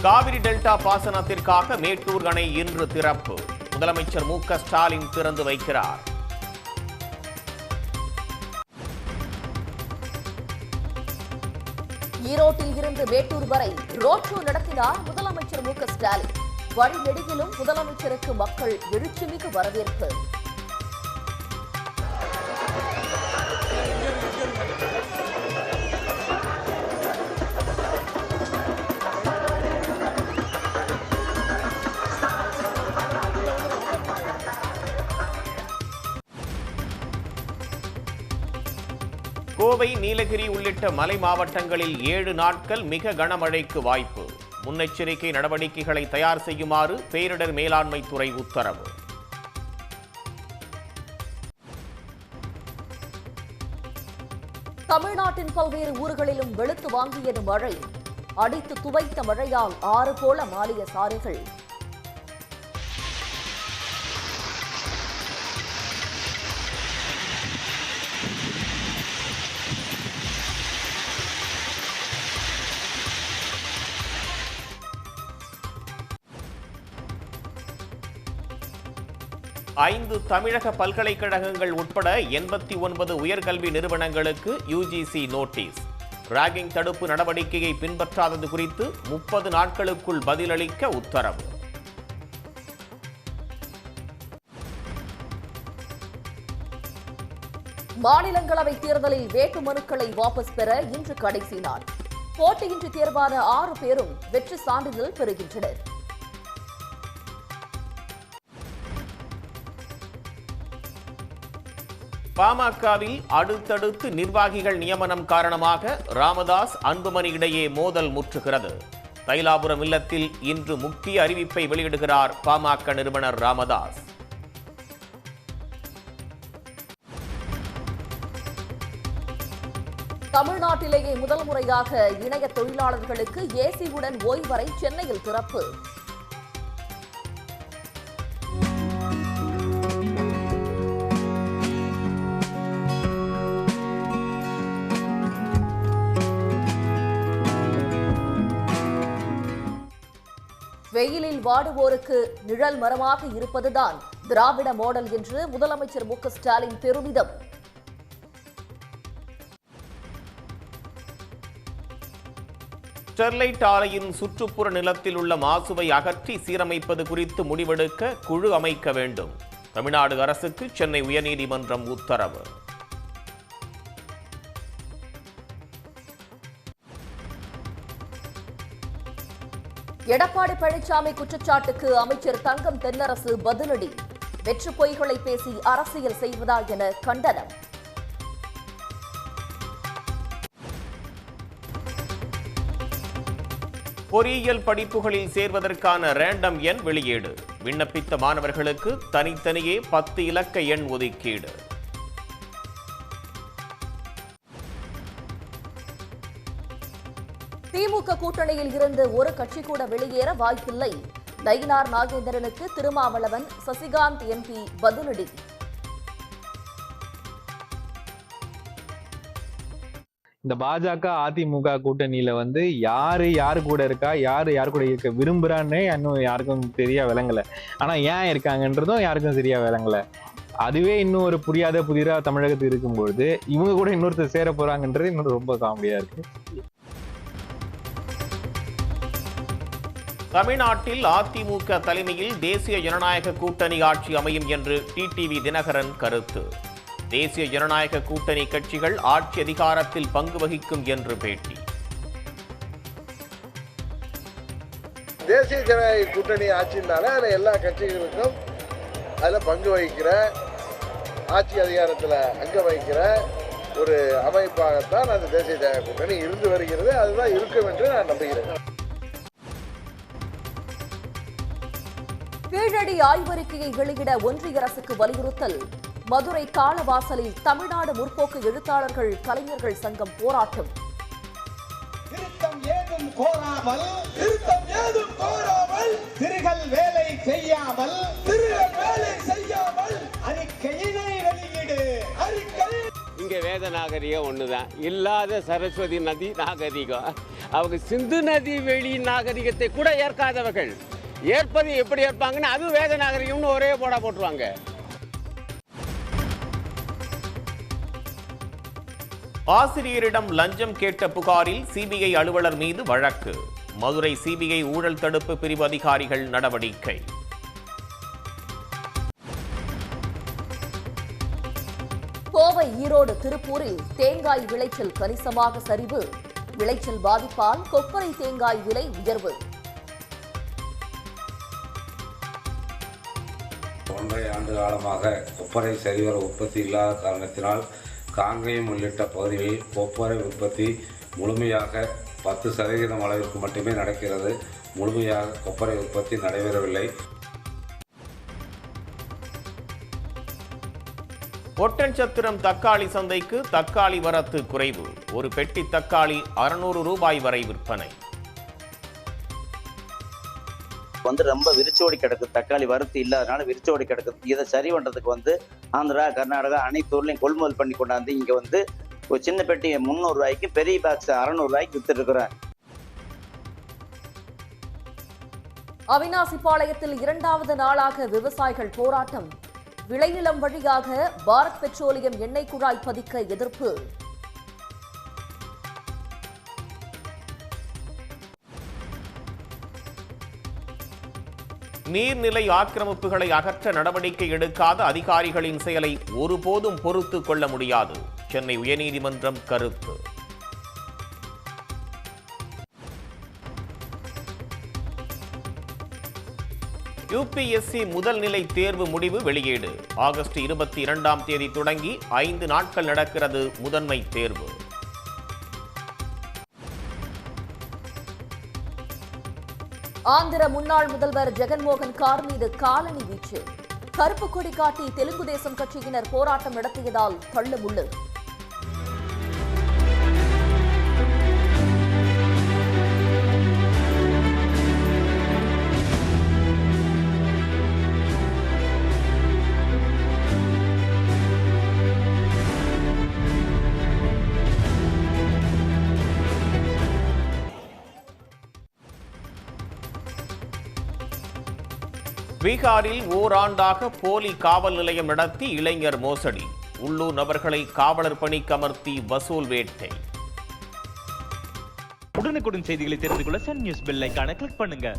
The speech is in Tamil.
காவிரி டெல்டா பாசனத்திற்காக மேட்டூர் அணை இன்று திறப்பு. முதலமைச்சர் மு.க. ஸ்டாலின் திறந்து வைக்கிறார். ஈரோட்டில் இருந்து மேட்டூர் வரை ரோட் ஷோ நடத்தினார் முதலமைச்சர் மு.க. ஸ்டாலின். வழிநெடுகிலும் முதலமைச்சருக்கு மக்கள் எழுச்சிமிகு வரவேற்பு. கோவை, நீலகிரி உள்ளிட்ட மலை மாவட்டங்களில் 7 நாட்கள் மிக கனமழைக்கு வாய்ப்பு. முன்னெச்சரிக்கை நடவடிக்கைகளை தயார் செய்யுமாறு பேரிடர் மேலாண்மை துறை உத்தரவு. தமிழ்நாட்டின் பல்வேறு ஊர்களிலும் வெளுத்து வாங்கியது மழை. அடித்து துவைத்த மழையால் ஆறு போல மாறிய சாலைகள். ஐந்து தமிழக பல்கலைக்கழகங்கள் உட்பட 89 உயர்கல்வி நிறுவனங்களுக்கு யுஜிசி நோட்டீஸ். ராகிங் தடுப்பு நடவடிக்கையை பின்பற்றாதது குறித்து 30 நாட்களுக்குள் பதிலளிக்க உத்தரவு. மாநிலங்களவை தேர்தலில் வேட்புமனுக்களை வாபஸ் பெற இன்று கடைசி நாள். போட்டியின்றி தேர்வான 6 பேரும் வெற்றி சான்றிதழ் பெறுகின்றனர். பாமகவில் அடுத்தடுத்து நிர்வாகிகள் நியமனம் காரணமாக ராமதாஸ், அன்புமணி இடையே மோதல் முற்றுகிறது. தைலாபுரம் இல்லத்தில் இன்று முக்கிய அறிவிப்பை வெளியிடுகிறார் பாமக நிறுவனர் ராமதாஸ். தமிழ்நாட்டிலேயே முதல் முறையாக இணைய தொழிலாளர்களுக்கு ஏசியுடன் ஓய்வறை சென்னையில் திறப்பு. வெயிலில் வாடுவோருக்கு நிழல் மரமாக இருப்பதுதான் திராவிட மாடல் என்று முதலமைச்சர் மு.க. ஸ்டாலின் பெருமிதம். ஸ்டெர்லைட் ஆலையின் சுற்றுப்புற நிலத்தில் உள்ள மாசுவை அகற்றி சீரமைப்பது குறித்து முடிவெடுக்க குழு அமைக்க வேண்டும். தமிழ்நாடு அரசுக்கு சென்னை உயர்நீதிமன்றம் உத்தரவு. எடப்பாடி பழனிசாமி குற்றச்சாட்டுக்கு அமைச்சர் தங்கம் தென்னரசு பதிலடி. வெற்று பொய்களை பேசி அரசியல் செய்வதா என கண்டனம். பொறியியல் படிப்புகளில் சேர்வதற்கான ரேண்டம் எண் வெளியீடு. விண்ணப்பித்த மாணவர்களுக்கு தனித்தனியே 10 இலக்க எண் ஒதுக்கீடு. திமுக கூட்டணியில் இருந்து ஒரு கட்சி கூட வெளியேற வாய்ப்பில்லை. நயினார் நாகேந்திரனுக்கு திருமாவளவன், சசிகாந்த் எம்பி பதிலடி. இந்த பாஜக அதிமுக கூட்டணியில யாரு கூட இருக்கா, யாரு கூட இருக்க விரும்புறான்னு இன்னும் யாருக்கும் சரியா விளங்கல. ஆனா ஏன் இருக்காங்கன்றதும் யாருக்கும் சரியா விளங்கல. அதுவே இன்னும் ஒரு புரியாத புதிரா தமிழகத்துக்கு இருக்கும்பொழுது இவங்க கூட இன்னொருத்தர் சேர போறாங்கன்றது இன்னும் ரொம்ப காமெடியா இருக்கு. தமிழ்நாட்டில் அதிமுக தலைமையில் தேசிய ஜனநாயக கூட்டணி ஆட்சி அமையும் என்று டிடிவி தினகரன் கருத்து. தேசிய ஜனநாயக கூட்டணி கட்சிகள் ஆட்சி அதிகாரத்தில் பங்கு வகிக்கும் என்று பேட்டி. தேசிய ஜனநாயக கூட்டணி ஆட்சினால அதில் எல்லா கட்சிகளுக்கும் அதில் பங்கு வகிக்கிற, ஆட்சி அதிகாரத்தில் அங்க வகிக்கிற ஒரு அமைப்பாகத்தான் அந்த தேசிய ஜனநாயக கூட்டணி இருந்து வருகிறது. அதுதான் இருக்கும் என்று நான் நம்புகிறேன். கீழடி ஆய்வறிக்கையை வெளியிட ஒன்றிய அரசுக்கு வலியுறுத்தல். மதுரை காலவாசலில் தமிழ்நாடு முற்போக்கு எழுத்தாளர்கள் கலைஞர்கள் சங்கம் போராட்டம். திருத்தம் ஏதும் கோராமல் திருகல் வேலை செய்யாமல் அறிக்கையினை வெளியிடு. இங்கே வேத நாகரிகம் ஒன்று தான். இல்லாத சரஸ்வதி நதி நாகரிகம். அவங்க சிந்து நதி வெளி நாகரிகத்தை கூட ஏற்காதவர்கள். ஏற்பது எப்படி ஏற்பாங்கன்னு அது வேத நாகரிகம்னு ஒரே போட்டுருவாங்க. ஆசிரியரிடம் லஞ்சம் கேட்ட புகாரில் சிபிஐ அலுவலர் மீது வழக்கு. மதுரை சிபிஐ ஊழல் தடுப்பு பிரிவு அதிகாரிகள் நடவடிக்கை. கோவை, ஈரோடு, திருப்பூரில் தேங்காய் விளைச்சல் கணிசமாக சரிவு. விளைச்சல் பாதிப்பால் கொப்பரை தேங்காய் விலை உயர்வு. 1.5 ஆண்டு காலமாக கொப்பரை சரிவர உற்பத்தி இல்லாத காரணத்தினால் காங்கேயம் உள்ளிட்ட பகுதிகளில் கொப்பரை உற்பத்தி முழுமையாக 10% அளவிற்கு மட்டுமே நடக்கிறது. முழுமையாக கொப்பரை உற்பத்தி நடைபெறவில்லை. ஒட்டன்சத்திரம் தக்காளி சந்தைக்கு தக்காளி வரத்து குறைவு. ஒரு பெட்டி தக்காளி 600 ரூபாய் வரை விற்பனை. ரொம்ப விரிச்சோடி கிடக்குது. தக்காளி வரத்து இல்லாதனால விரிச்சோடி கிடக்குது. இதை சரி பண்றதுக்கு ஆந்திரா, கர்நாடகா அனைத்து ஊர்லையும் கொள்முதல் பண்ணி கொண்டாந்து இங்க ஒரு சின்ன பெட்டி 300 ரூபாய்க்கு, பெரிய பாக்ஸ் 600 ரூபாய்க்கு வித்துட்டு இருக்கிறேன். அவிநாசிபாளையத்தில் 2வது நாளாக விவசாயிகள் போராட்டம். விளைநிலம் வழியாக பாரத் பெட்ரோலியம் எண்ணெய் குழாய் பதிக்க எதிர்ப்பு. நீர்நிலை ஆக்கிரமிப்புகளை அகற்ற நடவடிக்கை எடுக்காத அதிகாரிகளின் செயலை ஒருபோதும் பொறுத்துக் கொள்ள முடியாது. சென்னை உயர்நீதிமன்றம் கருத்து. யுபிஎஸ்சி முதல் நிலை தேர்வு முடிவு வெளியீடு. ஆகஸ்ட் 22ஆம் தேதி தொடங்கி 5 நாட்கள் நடக்கிறது முதன்மை தேர்வு. ஆந்திர முன்னாள் முதல்வர் ஜெகன்மோகன் கார் மீது காலணி வீச்சு. கருப்பு கொடி காட்டி தெலுங்கு தேசம் கட்சியினர் போராட்டம் நடத்தியதால் தள்ளுமுள்ளு. பீகாரில் ஓராண்டாக போலி காவல் நிலையம் நடத்தி இளைஞர் மோசடி. உள்ளூர் நபர்களை காவலர் பணிக்கு அமர்த்தி வசூல் வேட்டை. உடனுக்குடன் செய்திகளை தெரிந்து கொள்ள சன் நியூஸ் பெல் ஐகானை கிளிக் பண்ணுங்க.